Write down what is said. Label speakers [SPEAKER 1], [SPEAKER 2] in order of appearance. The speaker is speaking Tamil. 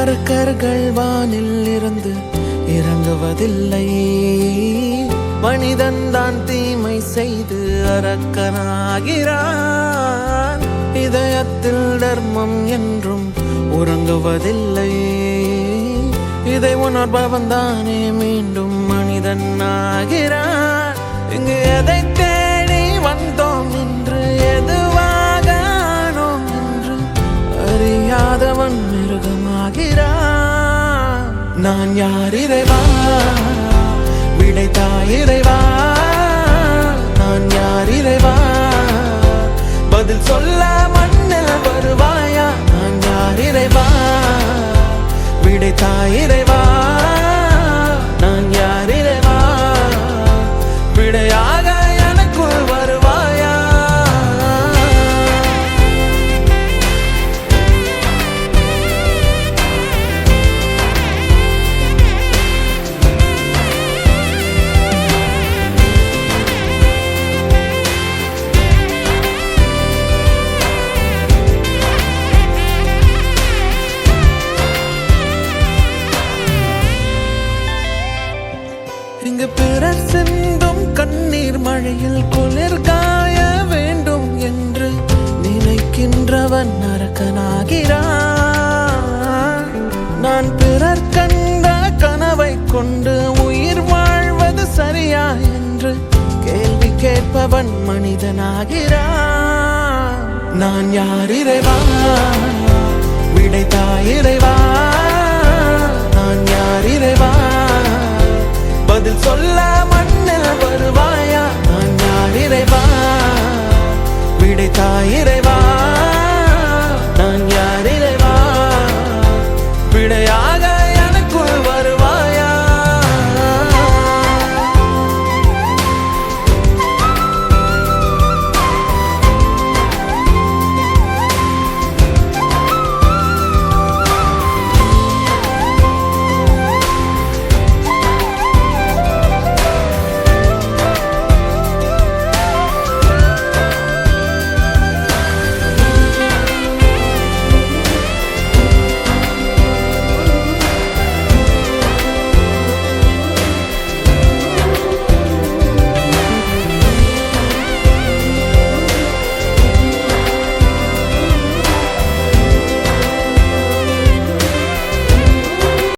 [SPEAKER 1] அரக்கர்கள் வானில் இருந்து இறங்குவதில்லை, மனிதன் தான் தீமை செய்து அரக்கனாகிறான். இதயத்தில் தர்மம் என்றும் உறங்குவதில்லை, இதை உணர்பவன் தானே மீண்டும் மனிதன் ஆகிறான். இங்கு எதை தேடி வந்தோம் என்று, எதுவாக ஆனோம் என்று அறியாதவன் மிருகமாகிறான். நான் யார் இறைவா, விடைத்தாய் இறைவா. நான் யார் இறைவா, பதில் சொல்ல மண்ணில் வருவாயா. நான் யார் இறைவா, விடைத்தாய் இறைவா. நான் யார் இறைவா, விடையாக எனக்குள் வருவாயா. இங்கு பிறர் சிந்தும் கண்ணீர் மழையில் குளிர் காய வேண்டும் என்று நினைக்கின்றவன் நரகனாகிறான். நான் பிறர் கண்ட கனவை கொண்டு உயிர் வாழ்வது சரியா என்று கேள்வி கேட்பவன் மனிதனாகிறான். நான் யார் இறைவா, விடைத்தாய் இறைவா. நான் யார் இறைவா, பதில் சொல்ல மண்ணில் வருவாயா. நான் யார் இறைவா, விடைத்தாய் இறைவா.